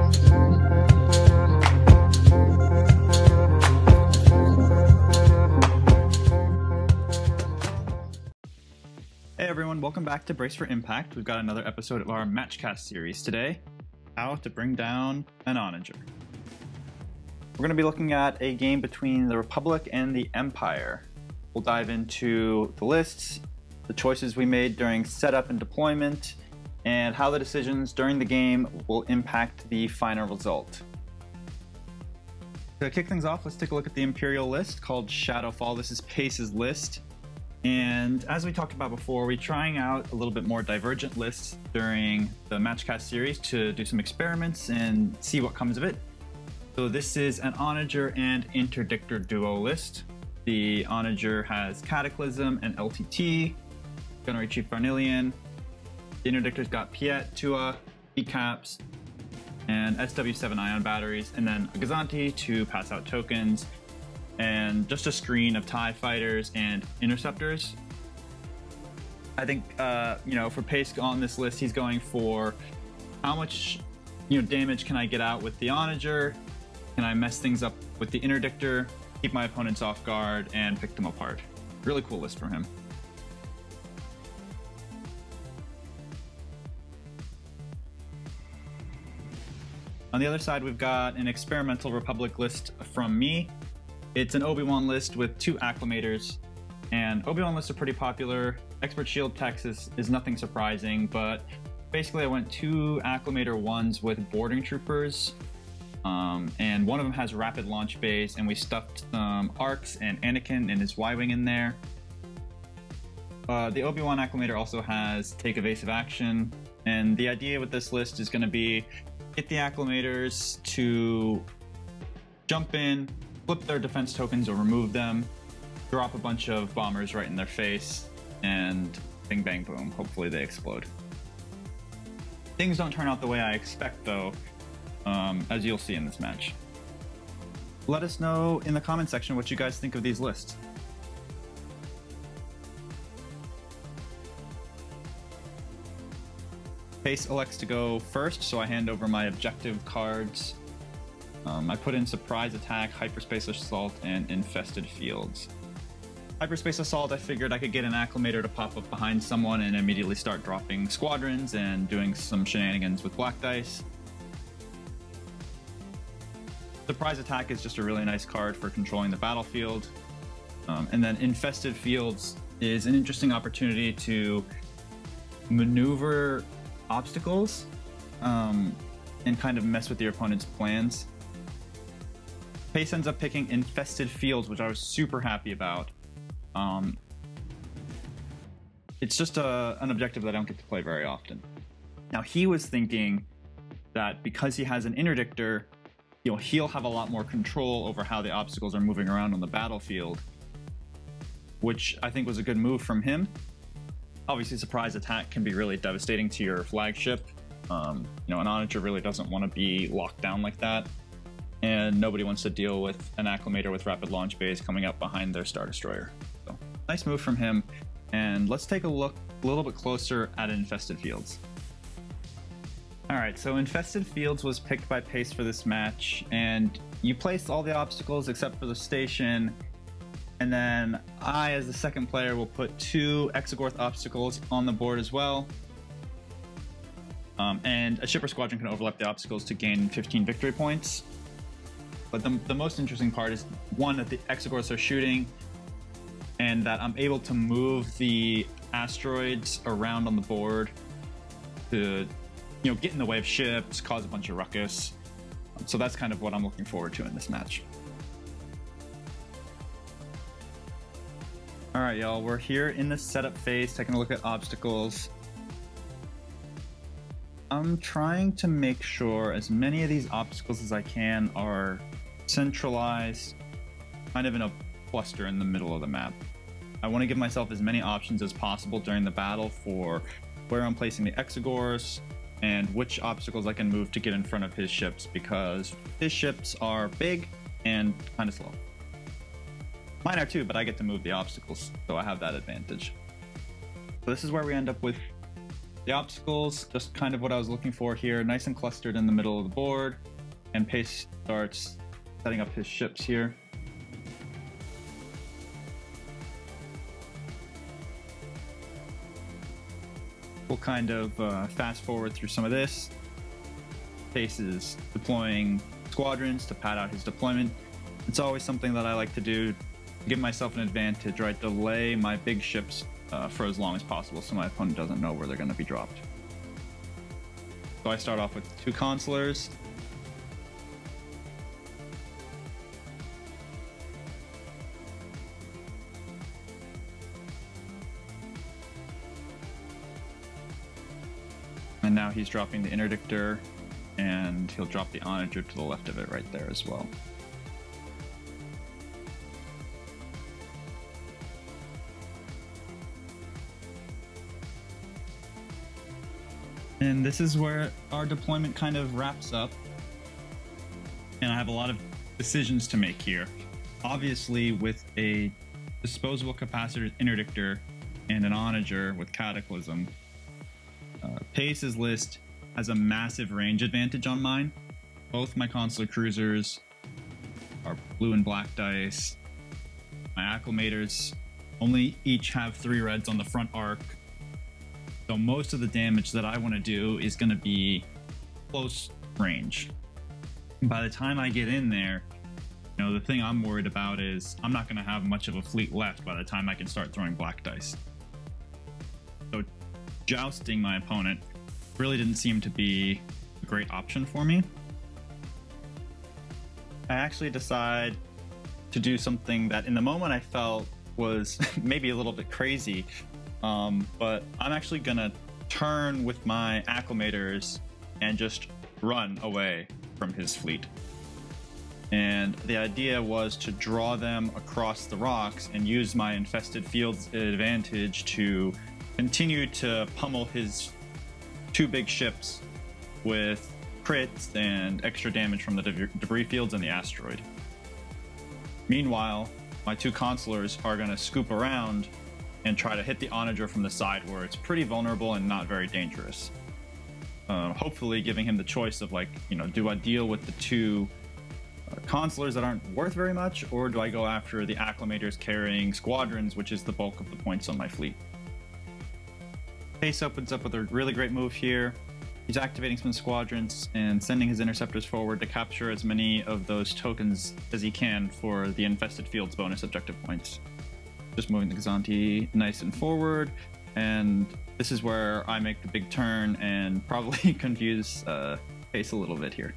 Hey everyone, welcome back to Brace for Impact. We've got another episode of our Matchcast series today, how to bring down an Onager. We're going to be looking at a game between the Republic and the Empire. We'll dive into the lists, the choices we made during setup and deployment, and how the decisions during the game will impact the final result. To kick things off, let's take a look at the Imperial list called Shadowfall. This is Pace's list. And as we talked about before, we're trying out a little bit more divergent lists during the Matchcast series to do some experiments and see what comes of it. So this is an Onager and Interdictor duo list. The Onager has Cataclysm and LTT, Gunnery Chief Varnillion. The Interdictor's got Piet, Tua, Decaps, and SW7 ion batteries, and then a Gazanti to pass out tokens, and just a screen of TIE fighters and interceptors. I think, for Pace on this list, he's going for how much, damage can I get out with the Onager? Can I mess things up with the Interdictor, keep my opponents off guard, and pick them apart? Really cool list from him. On the other side, we've got an experimental Republic list from me. It's an Obi-Wan list with 2 Acclimators, and Obi-Wan lists are pretty popular. Expert Shield Texas is nothing surprising, but basically I went 2 Acclimator ones with Boarding Troopers, and one of them has Rapid Launch Bays, and we stuffed some Arcs and Anakin and his Y-Wing in there. The Obi-Wan Acclimator also has Take Evasive Action, and the idea with this list is going to be get the Acclimators to jump in, flip their defense tokens or remove them, drop a bunch of bombers right in their face, and bing bang boom, hopefully they explode. Things don't turn out the way I expect though, as you'll see in this match. Let us know in the comment section what you guys think of these lists. Pace elects to go first, so I hand over my objective cards. I put in Surprise Attack, Hyperspace Assault, and Infested Fields. Hyperspace Assault, I figured I could get an Acclimator to pop up behind someone and immediately start dropping squadrons and doing some shenanigans with black dice. Surprise Attack is just a really nice card for controlling the battlefield. And then Infested Fields is an interesting opportunity to maneuver obstacles and kind of mess with your opponent's plans. Pace ends up picking Infested Fields, which I was super happy about. It's just an objective that I don't get to play very often. Now he was thinking that because he has an Interdictor, he'll have a lot more control over how the obstacles are moving around on the battlefield, which I think was a good move from him. Obviously, Surprise Attack can be really devastating to your flagship. An Onager really doesn't want to be locked down like that. And nobody wants to deal with an Acclimator with Rapid Launch Bays coming up behind their Star Destroyer. So, nice move from him. And let's take a look a little bit closer at Infested Fields. Alright, so Infested Fields was picked by Pace for this match, and you placed all the obstacles except for the station, and then I, as the second player, will put 2 Exogorth obstacles on the board as well. And a shipper squadron can overlap the obstacles to gain 15 victory points. But the most interesting part is, one, that the Exogorths are shooting, and that I'm able to move the asteroids around on the board to, get in the way of ships, cause a bunch of ruckus. So that's kind of what I'm looking forward to in this match. Alright y'all, we're here in the setup phase, taking a look at obstacles. I'm trying to make sure as many of these obstacles as I can are centralized, kind of in a cluster in the middle of the map. I want to give myself as many options as possible during the battle for where I'm placing the Exogorths and which obstacles I can move to get in front of his ships, because his ships are big and kind of slow. Mine are too, but I get to move the obstacles, so I have that advantage. So this is where we end up with The obstacles, just kind of what I was looking for here, nice and clustered in the middle of the board, and Pace starts setting up his ships here. We'll kind of fast forward through some of this. Pace is deploying squadrons to pad out his deployment. It's always something that I like to do to give myself an advantage, right? Delay my big ships for as long as possible so my opponent doesn't know where they're going to be dropped. So I start off with 2 consulars. And now he's dropping the interdictor, and he'll drop the Onager to the left of it right there as well. And this is where our deployment kind of wraps up. And I have a lot of decisions to make here. Obviously, with a disposable capacitor interdictor and an Onager with Cataclysm, Pace's list has a massive range advantage on mine. Both my consular cruisers are blue and black dice. My acclimators only each have 3 reds on the front arc. So most of the damage that I want to do is going to be close range. By the time I get in there, you know, the thing I'm worried about is I'm not going to have much of a fleet left by the time I can start throwing black dice. So jousting my opponent really didn't seem to be a great option for me. I actually decide to do something that in the moment I felt was maybe a little bit crazy, but I'm actually gonna turn with my acclimators and just run away from his fleet. And the idea was to draw them across the rocks and use my Infested Fields advantage to continue to pummel his 2 big ships with crits and extra damage from the debris fields and the asteroid. Meanwhile, my 2 consulars are going to scoop around and try to hit the Onager from the side where it's pretty vulnerable and not very dangerous. Hopefully giving him the choice of, like, you know, do I deal with the 2 consulars that aren't worth very much, or do I go after the acclimators carrying squadrons, which is the bulk of the points on my fleet? Pace opens up with a really great move here. He's activating some squadrons and sending his interceptors forward to capture as many of those tokens as he can for the Infested Fields bonus objective points. Just moving the Gazanti nice and forward, and this is where I make the big turn and probably confuse Pace a little bit here.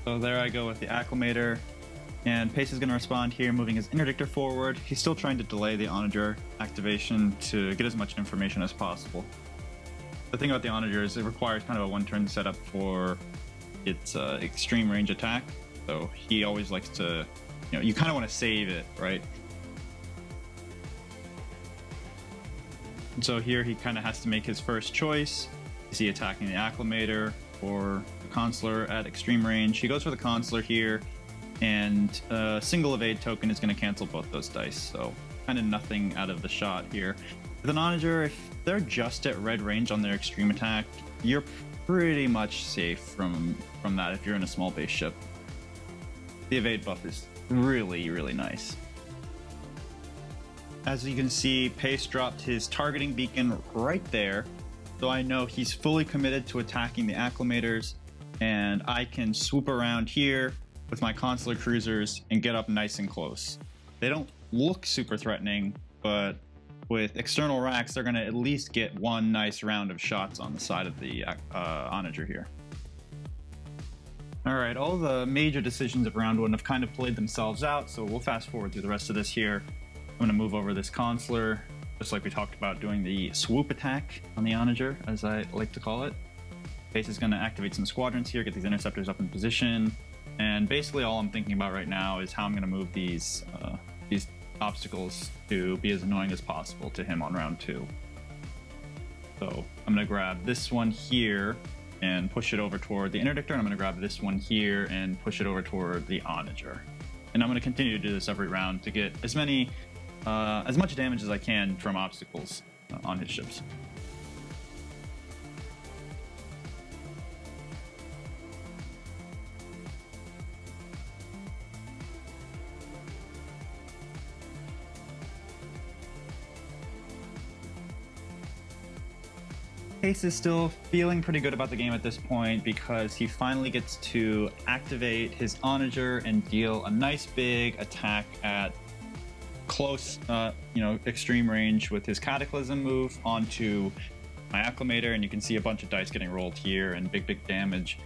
So there I go with the Acclimator. And Pace is going to respond here, moving his interdictor forward. He's still trying to delay the Onager activation to get as much information as possible. The thing about the Onager is it requires kind of a 1-turn setup for its extreme range attack. So he always likes to, you know, you kind of want to save it, right? And so here he kind of has to make his first choice. Is he attacking the Acclimator or the Consular at extreme range? He goes for the Consular here, and a single evade token is going to cancel both those dice, so kind of nothing out of the shot here. With an Onager, if they're just at red range on their extreme attack, you're pretty much safe from that if you're in a small base ship. The evade buff is really, really nice. As you can see, Pace dropped his targeting beacon right there, so I know he's fully committed to attacking the Acclimators, and I can swoop around here with my consular cruisers and get up nice and close. They don't look super threatening, but with external racks, they're going to at least get one nice round of shots on the side of the Onager here. All right, all the major decisions of round 1 have kind of played themselves out, so we'll fast forward through the rest of this here. I'm going to move over this consular, just like we talked about doing the swoop attack on the Onager, as I like to call it. Pace is going to activate some squadrons here, get these interceptors up in position, and basically all I'm thinking about right now is how I'm going to move these obstacles to be as annoying as possible to him on round 2. So I'm going to grab this one here and push it over toward the interdictor, and I'm going to grab this one here and push it over toward the Onager. and I'm going to continue to do this every round to get as much damage as I can from obstacles on his ships. Case is still feeling pretty good about the game at this point because he finally gets to activate his Onager and deal a nice big attack at close, extreme range with his Cataclysm move onto my Acclimator, and you can see a bunch of dice getting rolled here and big damage.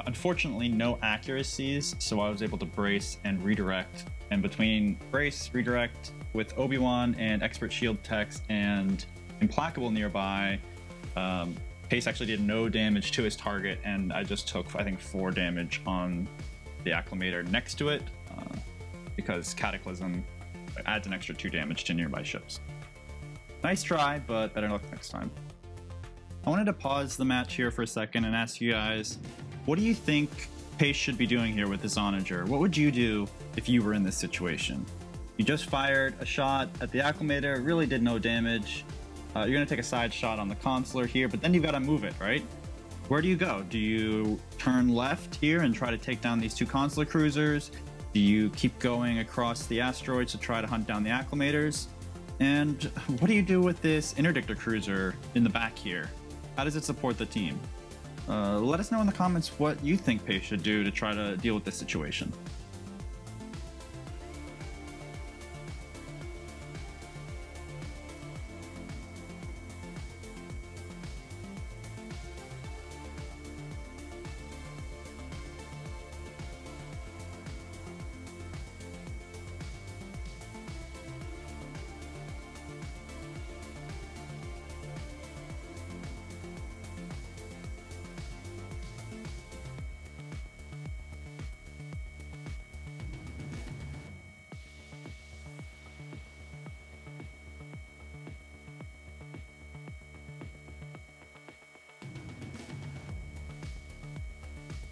Unfortunately, no accuracies, so I was able to brace and redirect. And between brace, redirect with Obi-Wan and Expert Shield Text and Implacable nearby, Pace actually did no damage to his target, and I just took, I think, 4 damage on the Acclimator next to it, because Cataclysm adds an extra 2 damage to nearby ships. Nice try, but better luck next time. I wanted to pause the match here for a second and ask you guys, what do you think Pace should be doing here with this Onager? What would you do if you were in this situation? You just fired a shot at the Acclimator, it really did no damage. You're going to take a side shot on the Consular here, but then you've got to move it, right? Where do you go? Do you turn left here and try to take down these 2 Consular cruisers? Do you keep going across the asteroids to try to hunt down the Acclimators? And what do you do with this Interdictor cruiser in the back here? How does it support the team? Let us know in the comments what you think Pace should do to try to deal with this situation.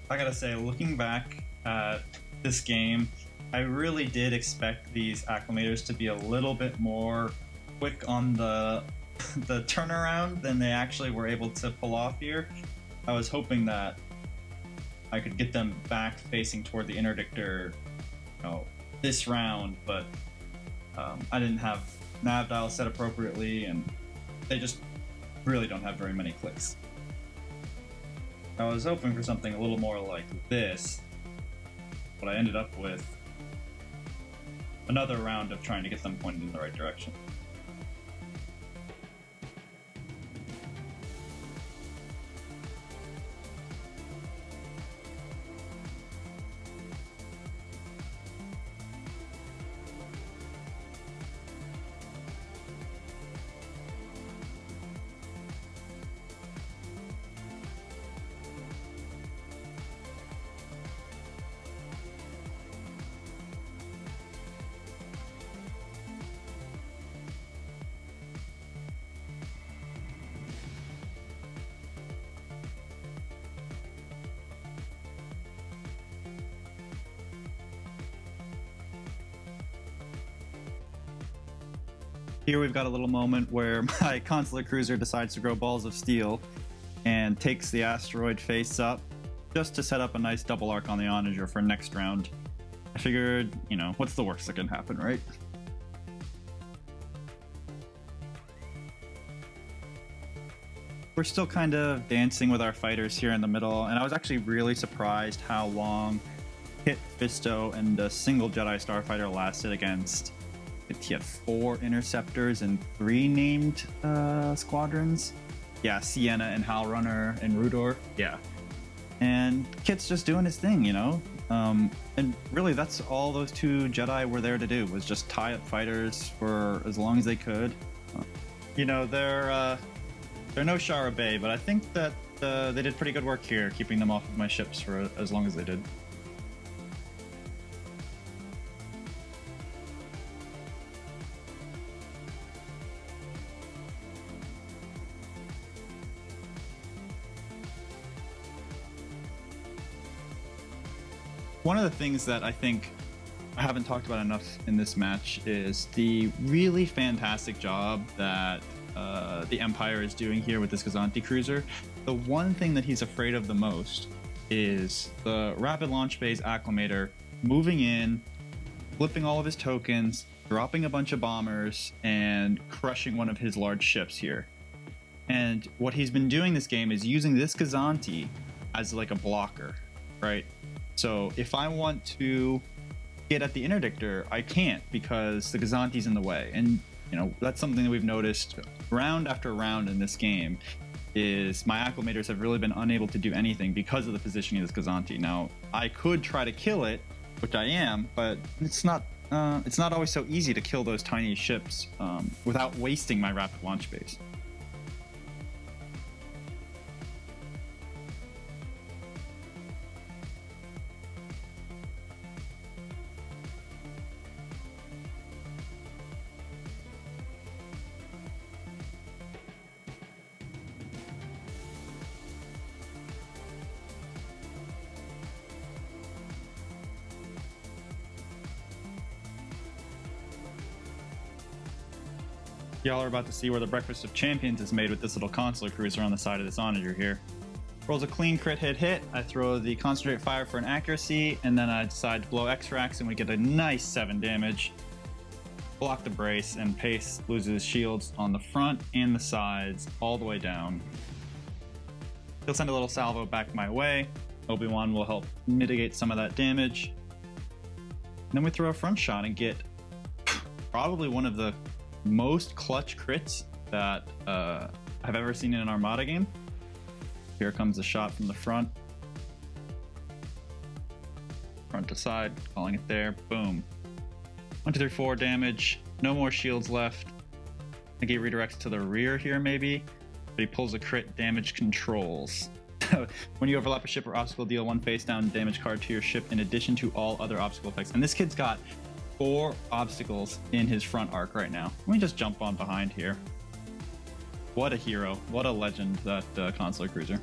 I gotta say, looking back at this game, I really did expect these Acclimators to be a little bit more quick on the turnaround than they actually were able to pull off here. I was hoping that I could get them back facing toward the Interdictor, this round, but I didn't have nav dial set appropriately, and they just really don't have very many clicks. I was hoping for something a little more like this, but I ended up with another round of trying to get them pointed in the right direction. Here we've got a little moment where my Consular Cruiser decides to grow balls of steel and takes the asteroid face up just to set up a nice double arc on the Onager for next round. I figured, what's the worst that can happen, right? We're still kind of dancing with our fighters here in the middle, and I was actually really surprised how long Kit, Fisto, and a single Jedi Starfighter lasted against. He had 4 interceptors and 3 named squadrons. Yeah, Sienna and Howlrunner and Rudor. Yeah. And Kit's just doing his thing, and really that's all those 2 Jedi were there to do, was just tie up fighters for as long as they could. They're no Shara Bay, but I think that they did pretty good work here, keeping them off of my ships for as long as they did. One of the things that I think I haven't talked about enough in this match is the really fantastic job that the Empire is doing here with this Gazanti cruiser. The one thing that he's afraid of the most is the rapid launch phase acclimator moving in, flipping all of his tokens, dropping a bunch of bombers, and crushing one of his large ships here. And what he's been doing this game is using this Gazanti as like a blocker, right? So if I want to get at the interdictor, I can't because the Gazanti's in the way. And you know, that's something that we've noticed round after round in this game, is my acclimators have really been unable to do anything because of the positioning of this Gazanti. Now, I could try to kill it, which I am, but it's not always so easy to kill those tiny ships without wasting my rapid launch base. Y'all are about to see where the breakfast of champions is made with this little consular cruiser on the side of this Onager here. Rolls a clean crit hit. I throw the concentrate fire for an accuracy, and then I decide to blow X-Rax, and we get a nice 7 damage. Block the brace, and Pace loses shields on the front and the sides all the way down. He'll send a little salvo back my way. Obi-Wan will help mitigate some of that damage. And then we throw a front shot and get probably one of the most clutch crits that I've ever seen in an Armada game. Here comes a shot from the front. Front to side, calling it there. Boom. 1, 2, 3, 4 damage. No more shields left. I think he redirects to the rear here maybe. But he pulls a crit damage controls. When you overlap a ship or obstacle, deal 1 face down damage card to your ship in addition to all other obstacle effects. And this kid's got 4 obstacles in his front arc right now. Let me just jump on behind here. What a hero. What a legend, that consular cruiser.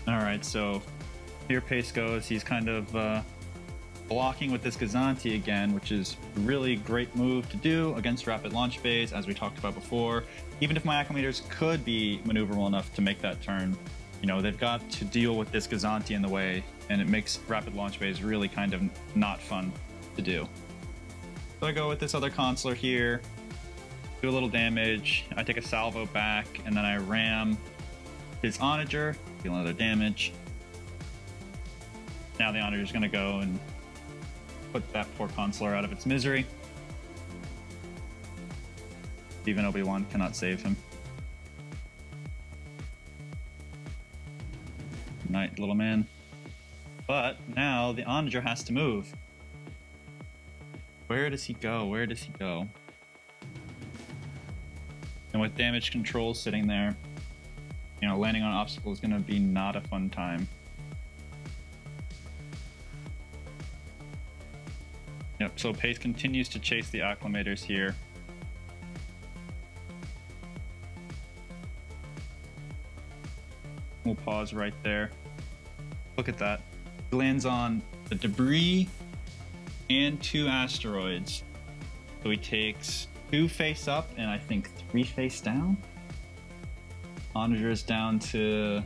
Alright, so here Pace goes. He's kind of blocking with this Gazanti again, which is a really great move to do against rapid launch phase, as we talked about before. Even if my acclimators could be maneuverable enough to make that turn, you know, they've got to deal with this Gazanti in the way, and it makes rapid launch phase really kind of not fun to do. So I go with this other consular here, do a little damage, I take a salvo back, and then I ram his Onager, deal another damage. Now the Onager's gonna go and put that poor consular out of its misery. Even Obi-Wan cannot save him. Night, little man. But now the Onager has to move. Where does he go? Where does he go? And with damage control sitting there, you know, landing on obstacles is going to be not a fun time. Yep, so Pace continues to chase the acclimators here. We'll pause right there. Look at that. He lands on the debris and 2 asteroids. So he takes 2 face up and I think 3 face down. Onager is down to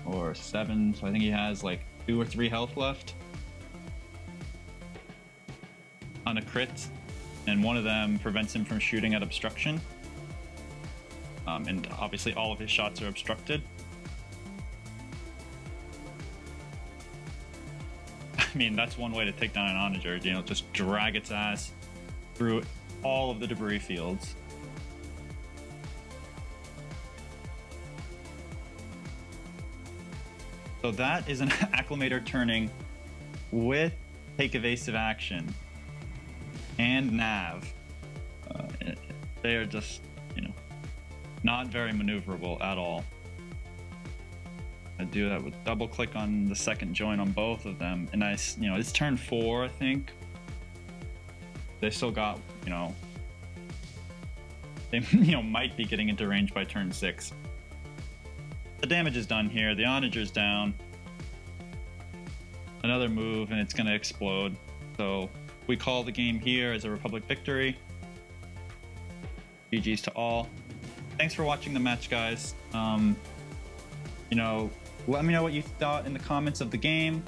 or 7, so I think he has like 2 or 3 health left on a crit, and one of them prevents him from shooting at obstruction. And obviously all of his shots are obstructed. I mean, that's one way to take down an Onager, you know, just drag its ass through all of the debris fields. So that is an acclimator turning with take evasive action and nav. They are just, you know, not very maneuverable at all. I do that with double click on the second join on both of them, and you know, it's turn 4, I think. They still got, you know, they might be getting into range by turn 6. The damage is done here. The Onager's down. Another move and it's going to explode. So we call the game here as a Republic victory. GG's to all. Thanks for watching the match, guys. You know, let me know what you thought in the comments of the game.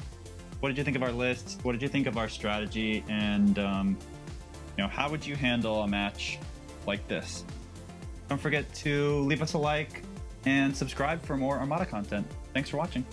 What did you think of our lists? What did you think of our strategy? And you know, how would you handle a match like this? Don't forget to leave us a like and subscribe for more Armada content. Thanks for watching.